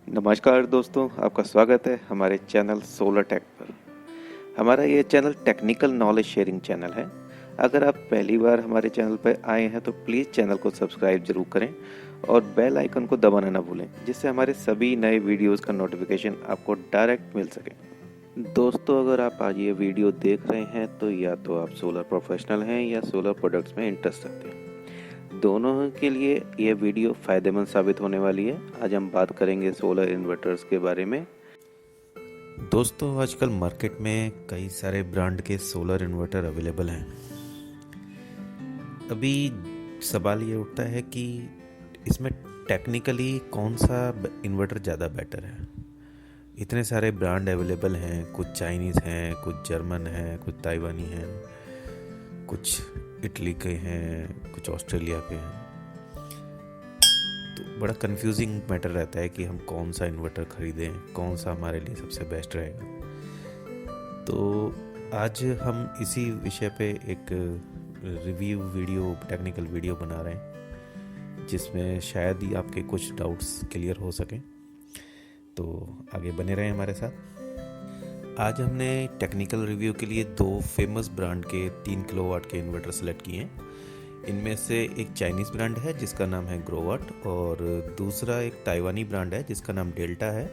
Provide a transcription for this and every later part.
नमस्कार दोस्तों, आपका स्वागत है हमारे चैनल सोलर टेक पर। हमारा ये channel technical knowledge sharing channel है। अगर आप पहली बार हमारे चैनल पर आए हैं तो प्लीज़ चैनल को सब्सक्राइब जरूर करें और बेल आइकन को दबाना ना भूलें, जिससे हमारे सभी नए वीडियोस का नोटिफिकेशन आपको डायरेक्ट मिल सके। दोस्तों, अगर आप आज ये वीडियो देख रहे हैं तो या तो आप सोलर प्रोफेशनल हैं या सोलर प्रोडक्ट्स में इंटरेस्ट रखते हैं। दोनों के लिए ये वीडियो फ़ायदेमंद साबित होने वाली है। आज हम बात करेंगे सोलर इन्वर्टर्स के बारे में। दोस्तों, आजकल मार्केट में कई सारे ब्रांड के सोलर इन्वर्टर अवेलेबल हैं। अभी सवाल ये उठता है कि इसमें टेक्निकली कौन सा इन्वर्टर ज़्यादा बेटर है। इतने सारे ब्रांड अवेलेबल हैं, कुछ चाइनीज़ हैं, कुछ जर्मन हैं, कुछ ताइवानी हैं, कुछ इटली के हैं, कुछ ऑस्ट्रेलिया के हैं। तो बड़ा कंफ्यूजिंग मैटर रहता है कि हम कौन सा इन्वर्टर ख़रीदें, कौन सा हमारे लिए सबसे बेस्ट रहेगा। तो आज हम इसी विषय पे एक रिव्यू वीडियो, टेक्निकल वीडियो बना रहे हैं, जिसमें शायद ही आपके कुछ डाउट्स क्लियर हो सकें। तो आगे बने रहें हमारे साथ। आज हमने टेक्निकल रिव्यू के लिए 2 फेमस ब्रांड के 3 किलोवाट के इन्वर्टर सेलेक्ट किए हैं। इनमें से एक चाइनीज़ ब्रांड है जिसका नाम है ग्रोवाट, और दूसरा एक ताइवानी ब्रांड है जिसका नाम डेल्टा है।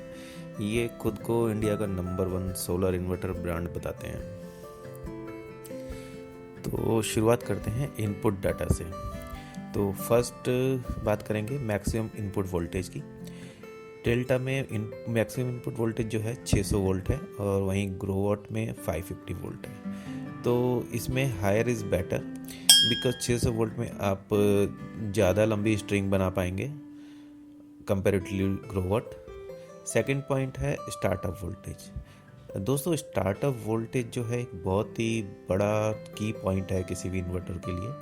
ये खुद को इंडिया का नंबर 1 सोलर इन्वर्टर ब्रांड बताते हैं। तो शुरुआत करते हैं इनपुट डाटा से। तो फर्स्ट बात करेंगे मैक्सिमम इनपुट वोल्टेज की। डेल्टा में मैक्सिमम इनपुट वोल्टेज जो है 600 वोल्ट है, और वहीं ग्रोवाट में 550 वोल्ट है। तो इसमें higher is better, because 600 volt में आप ज़्यादा लंबी स्ट्रिंग बना पाएंगे कंपेरेटिवली ग्रोवाट। सेकंड पॉइंट है स्टार्टअप वोल्टेज। दोस्तों, स्टार्टअप वोल्टेज जो है एक बहुत ही बड़ा की पॉइंट है किसी भी इन्वर्टर के लिए,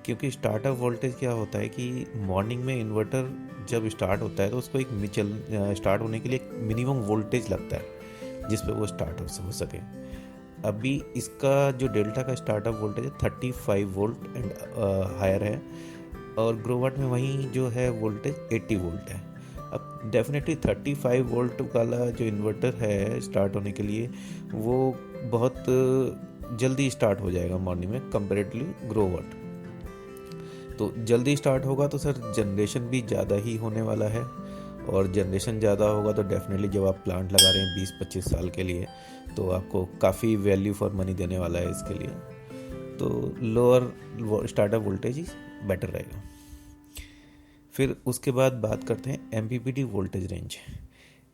क्योंकि स्टार्टअप वोल्टेज क्या होता है कि मॉर्निंग में इन्वर्टर जब स्टार्ट होता है तो उसको एक स्टार्ट होने के लिए एक मिनिमम वोल्टेज लगता है जिस पे वो स्टार्ट हो सके। अभी इसका जो डेल्टा का स्टार्टअप वोल्टेज है 35 वोल्ट एंड हायर है, और ग्रोवाट में वहीं जो है वोल्टेज 80 वोल्ट है। अब डेफिनेटली 35 वोल्ट वाला जो इन्वर्टर है स्टार्ट होने के लिए वो बहुत जल्दी स्टार्ट हो जाएगा मॉर्निंग में कंपेरेटिवली ग्रोवाट। तो जल्दी स्टार्ट होगा तो सर जनरेशन भी ज़्यादा ही होने वाला है, और जनरेशन ज़्यादा होगा तो डेफिनेटली जब आप प्लांट लगा रहे हैं 20-25 साल के लिए, तो आपको काफ़ी वैल्यू फॉर मनी देने वाला है इसके लिए। तो लोअर स्टार्टअप वोल्टेज ही बेटर रहेगा। फिर उसके बाद बात करते हैं MPPT voltage range.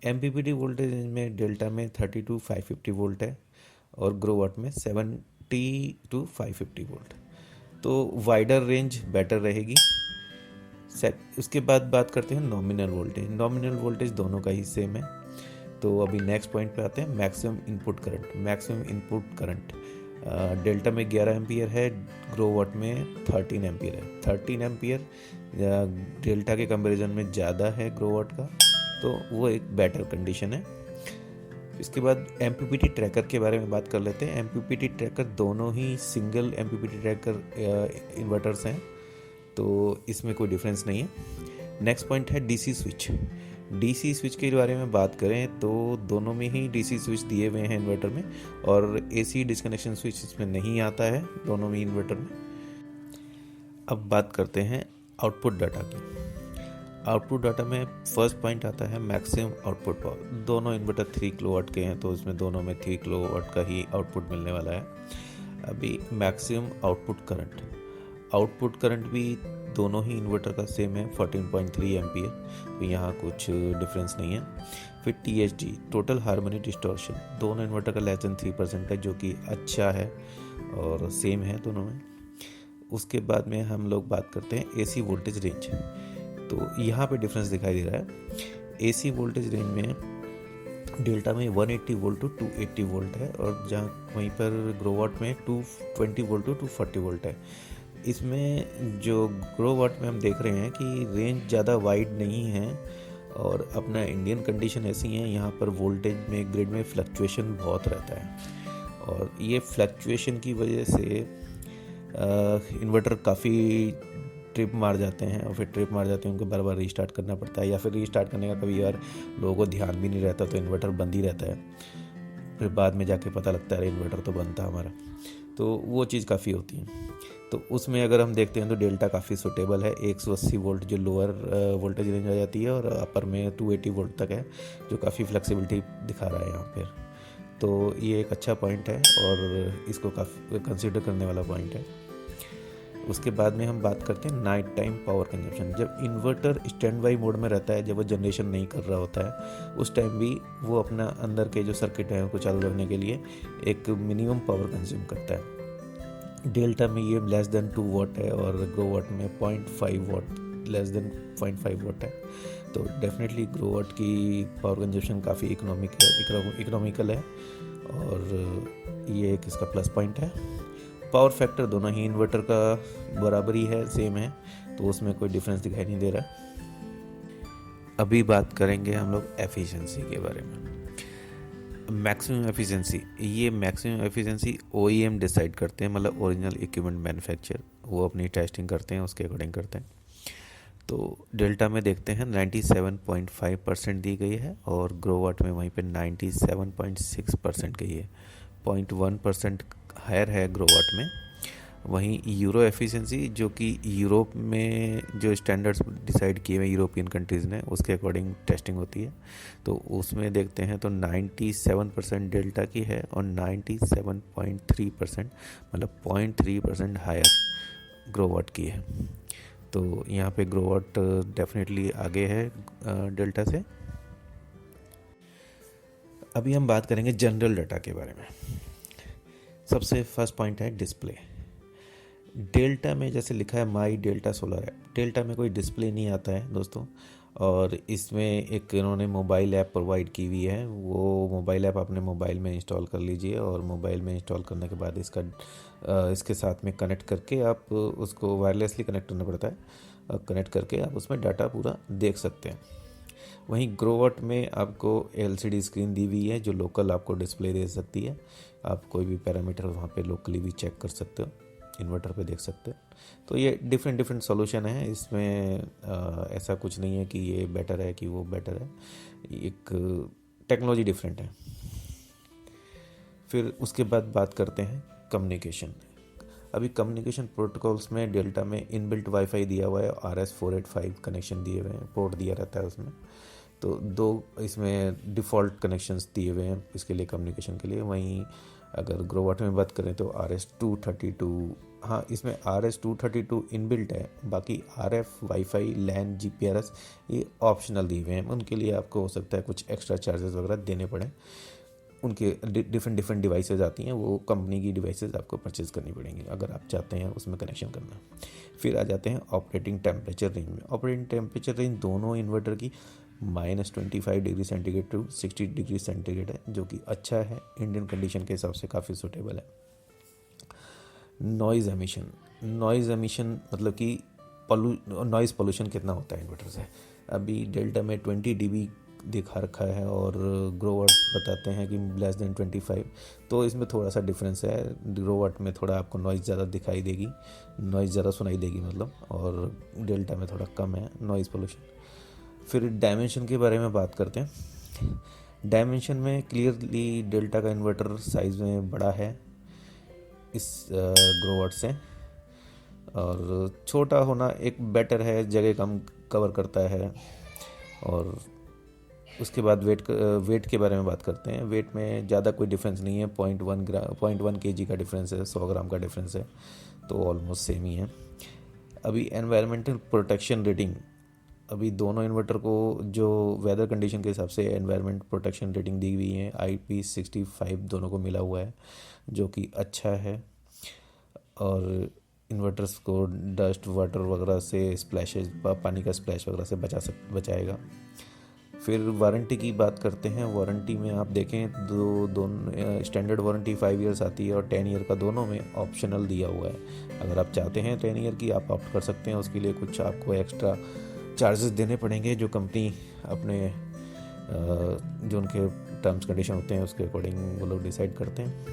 MPPT voltage range में डेल्टा में 30 to 550 वोल्ट है, और ग्रोवाट में 70 to 550 वोल्ट। तो वाइडर रेंज बेटर रहेगी। उसके बाद बात करते हैं नॉमिनल वोल्टेज। नॉमिनल वोल्टेज दोनों का ही सेम है। तो अभी नेक्स्ट पॉइंट पे आते हैं maximum input current. Maximum input current delta में 11 एम्पियर है, ग्रोवाट में 13 एम्पियर है। 13 एम्पियर डेल्टा के कंपैरिजन में ज़्यादा है ग्रोवाट का, तो वो एक बेटर कंडीशन है। इसके बाद एमपीपीटी ट्रैकर के बारे में बात कर लेते हैं। एमपीपीटी ट्रैकर दोनों ही सिंगल एमपीपीटी ट्रैकर इन्वर्टर्स हैं, तो इसमें कोई डिफरेंस नहीं है। नेक्स्ट पॉइंट है डीसी स्विच। डीसी स्विच के बारे में बात करें तो दोनों में ही डीसी स्विच दिए हुए हैं इन्वर्टर में, और एसी डिस्कनेक्शन स्विच इसमें नहीं आता है दोनों में इन्वर्टर में। अब बात करते हैं आउटपुट डाटा की। आउटपुट डाटा में फर्स्ट पॉइंट आता है मैक्सिमम आउटपुट पावर। दोनों इन्वर्टर 3 किलोवाट के हैं, तो इसमें दोनों में 3 किलोवाट का ही आउटपुट मिलने वाला है। अभी maximum output current. Output current भी दोनों ही इन्वर्टर का सेम है 14.3 एम्पियर, तो यहाँ कुछ डिफरेंस नहीं है। फिर टीएचडी टोटल हार्मोनी डिस्टॉर्शन, दोनों इन्वर्टर का लेस देन 3% है, जो कि अच्छा है और सेम है दोनों में। उसके बाद में हम लोग बात करते हैं एसी वोल्टेज रेंज। तो यहाँ पे डिफरेंस दिखाई दे रहा है। एसी वोल्टेज रेंज में डेल्टा में 180 वोल्ट टू 280 वोल्ट है, और जहाँ वहीं पर ग्रोवाट में 220 वोल्ट टू 240 वोल्ट है। इसमें जो ग्रोवाट में हम देख रहे हैं कि रेंज ज़्यादा वाइड नहीं है, और अपना इंडियन कंडीशन ऐसी है, यहाँ पर वोल्टेज में ग्रिड में फ्लक्चुएशन बहुत रहता है, और ये फ्लक्चुएशन की वजह से इन्वर्टर काफ़ी ट्रिप मार जाते हैं और फिर ट्रिप मार जाते हैं उनको बार बार रीस्टार्ट करना पड़ता है, या फिर रीस्टार्ट करने का कभी यार लोगों को ध्यान भी नहीं रहता तो इन्वर्टर बंद ही रहता है, फिर बाद में जाके पता लगता है अरे इन्वर्टर तो बंद था हमारा। तो वो चीज़ काफ़ी होती है। तो उसमें अगर हम देखते हैं तो डेल्टा काफ़ी सूटेबल है। 180 वोल्ट जो लोअर वोल्टेज रेंज आ जाती है और अपर में 280 वोल्ट तक है, जो काफ़ी फ्लेक्सिबिलिटी दिखा रहा है यहाँ पर। तो ये एक अच्छा पॉइंट है और इसको काफ़ी कंसिडर करने वाला पॉइंट है। उसके बाद में हम बात करते हैं नाइट टाइम पावर कंजप्शन। जब इन्वर्टर स्टैंड बाई मोड में रहता है, जब वो जनरेशन नहीं कर रहा होता है, उस टाइम भी वो अपना अंदर के जो सर्किट है उनको चालू रखने के लिए एक मिनिमम पावर कंज्यूम करता है। डेल्टा में ये लेस देन 2 वाट है और ग्रो वाट में 0.5 वाट, लेस देन 0.5 वाट है। तो डेफिनेटली ग्रो वाट की पावर कंजप्शन काफ़ी इकोनॉमिकल है और ये एक इसका प्लस पॉइंट है। पावर फैक्टर दोनों ही इन्वर्टर का बराबर ही है, सेम है, तो उसमें कोई डिफरेंस दिखाई नहीं दे रहा। अभी बात करेंगे हम लोग एफिशिएंसी के बारे में। मैक्सिमम एफिशिएंसी, ये मैक्सिमम एफिशिएंसी OEM डिसाइड करते हैं, मतलब ओरिजिनल इक्विपमेंट मैन्युफैक्चर, वो अपनी टेस्टिंग करते हैं, उसके अकॉर्डिंग करते हैं। तो डेल्टा में देखते हैं 97.5% दी गई है और ग्रो वाट में वहीं पे 97.6% गई है, 0.1% हायर है ग्रो वाट में। वहीं यूरो एफिशिएंसी, जो कि यूरोप में जो स्टैंडर्ड्स डिसाइड किए हुए यूरोपियन कंट्रीज़ ने, उसके अकॉर्डिंग टेस्टिंग होती है। तो उसमें देखते हैं तो 97% डेल्टा की है और 97.3%, मतलब 0.3% हायर ग्रो वाट की है। तो यहाँ पे ग्रो वाट डेफिनेटली आगे है डेल्टा से। अभी हम बात करेंगे जनरल डाटा के बारे में। सबसे फर्स्ट पॉइंट है डिस्प्ले। डेल्टा में जैसे लिखा है माई डेल्टा सोलर ऐप, डेल्टा में कोई डिस्प्ले नहीं आता है दोस्तों, और इसमें एक इन्होंने मोबाइल ऐप प्रोवाइड की हुई है। वो मोबाइल ऐप अपने मोबाइल में इंस्टॉल कर लीजिए और मोबाइल में इंस्टॉल करने के बाद इसके साथ में कनेक्ट करके आप उसको वायरलेसली कनेक्ट करना पड़ता है, कनेक्ट करके आप उसमें डाटा पूरा देख सकते हैं। वहीं ग्रो वाट में आपको LCD स्क्रीन दी हुई है जो लोकल आपको डिस्प्ले दे सकती है। आप कोई भी पैरामीटर वहाँ पे लोकली भी चेक कर सकते हो, इन्वर्टर पे देख सकते हो। तो ये डिफरेंट सॉल्यूशन है, इसमें ऐसा कुछ नहीं है कि ये बेटर है कि वो बेटर है, एक टेक्नोलॉजी डिफरेंट है। फिर उसके बाद बात करते हैं कम्युनिकेशन। अभी कम्युनिकेशन प्रोटोकॉल्स में डेल्टा में इनबिल्ट वाईफाई दिया हुआ है, RS485 कनेक्शन दिए हुए हैं, पोर्ट दिया रहता है उसमें। तो 2 इसमें डिफ़ॉल्ट कनेक्शंस दिए हुए हैं इसके लिए, कम्युनिकेशन के लिए। वहीं अगर ग्रो वाट में बात करें तो RS232, हाँ इसमें RS232 इनबिल्ट है, बाकी RF वाईफाई LAN GPRS ये ऑप्शनल दिए हुए हैं। उनके लिए आपको हो सकता है कुछ एक्स्ट्रा चार्जेस वगैरह देने पड़े। उनके डिफरेंट डिवाइसेस आती हैं, वो कंपनी की डिवाइसेस आपको परचेज़ करनी पड़ेंगी अगर आप चाहते हैं उसमें कनेक्शन करना। फिर आ जाते हैं ऑपरेटिंग टेम्परेचर रेंज में। ऑपरेटिंग टेम्परेचर रेंज दोनों इन्वर्टर की -25 degree centigrade to 60 degree centigrade है, जो कि अच्छा है, इंडियन कंडीशन के हिसाब से काफ़ी सूटेबल है। नॉइज़ एमिशन मतलब कि नॉइज़ पोल्यूशन कितना होता है इन्वर्टर से। अभी डेल्टा में 20 dB दिखा रखा है और ग्रो वाट बताते हैं कि लेस देन 25, तो इसमें थोड़ा सा डिफरेंस है। ग्रो वाट में थोड़ा आपको नॉइज़ ज़्यादा दिखाई देगी, नॉइज़ ज़्यादा सुनाई देगी मतलब, और डेल्टा में थोड़ा कम है नॉइज़ पोल्यूशन। फिर डायमेंशन के बारे में बात करते हैं। डायमेंशन में क्लियरली डेल्टा का इन्वर्टर साइज़ में बड़ा है इस ग्रो वाट से, और छोटा होना एक बेटर है, जगह कम कवर करता है। और उसके बाद वेट के बारे में बात करते हैं। वेट में ज़्यादा कोई डिफरेंस नहीं है, 0.1 kg का डिफरेंस है, 100 ग्राम का डिफरेंस है, तो ऑलमोस्ट सेम ही है। अभी एनवायरमेंटल प्रोटेक्शन रेटिंग, अभी दोनों इन्वर्टर को जो वेदर कंडीशन के हिसाब से एनवायरमेंट प्रोटेक्शन रेटिंग दी हुई है, IP65 दोनों को मिला हुआ है, जो कि अच्छा है, और इन्वर्टर्स को डस्ट वाटर वगैरह से, स्प्लैशेज, पानी का स्प्लैश वगैरह से बचाएगा। फिर वारंटी की बात करते हैं। वारंटी में आप देखें दोनों स्टैंडर्ड वारंटी 5 ईयर्स आती है और 10 ईयर का दोनों में ऑप्शनल दिया हुआ है। अगर आप चाहते हैं 10 ईयर की, आप ऑप्ट कर सकते हैं, उसके लिए कुछ आपको एक्स्ट्रा चार्जेस देने पड़ेंगे जो कंपनी अपने जो उनके टर्म्स कंडीशन होते हैं उसके अकॉर्डिंग वो लोग डिसाइड करते हैं।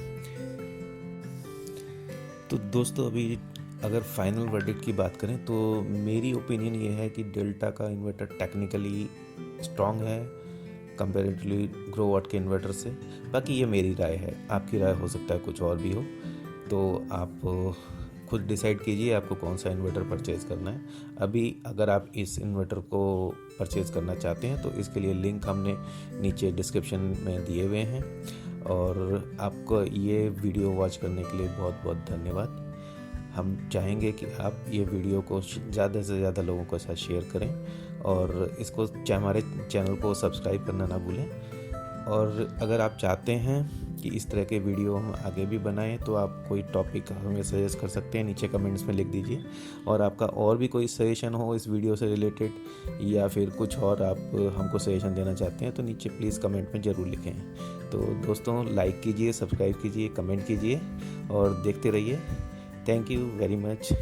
तो दोस्तों अभी अगर फाइनल वर्डिक्ट की बात करें तो मेरी ओपिनियन ये है कि डेल्टा का इन्वर्टर टेक्निकली स्ट्रॉन्ग है कंपेरेटिवली ग्रो वाट के इन्वर्टर से। बाकी ये मेरी राय है, आपकी राय हो सकता है कुछ और भी हो, तो आप खुद डिसाइड कीजिए आपको कौन सा इन्वर्टर परचेज़ करना है। अभी अगर आप इस इन्वर्टर को परचेज़ करना चाहते हैं तो इसके लिए लिंक हमने नीचे डिस्क्रिप्शन में दिए हुए हैं। और आपको ये वीडियो वॉच करने के लिए बहुत बहुत धन्यवाद। हम चाहेंगे कि आप ये वीडियो को ज़्यादा से ज़्यादा लोगों के साथ शेयर करें और इसको हमारे चैनल को सब्सक्राइब करना ना भूलें। और अगर आप चाहते हैं कि इस तरह के वीडियो हम आगे भी बनाएं तो आप कोई टॉपिक हमें सजेस्ट कर सकते हैं, नीचे कमेंट्स में लिख दीजिए। और आपका और भी कोई सजेशन हो इस वीडियो से रिलेटेड या फिर कुछ और आप हमको सजेशन देना चाहते हैं तो नीचे प्लीज़ कमेंट में ज़रूर लिखें। तो दोस्तों, लाइक कीजिए, सब्सक्राइब कीजिए, कमेंट कीजिए और देखते रहिए। Thank you very much.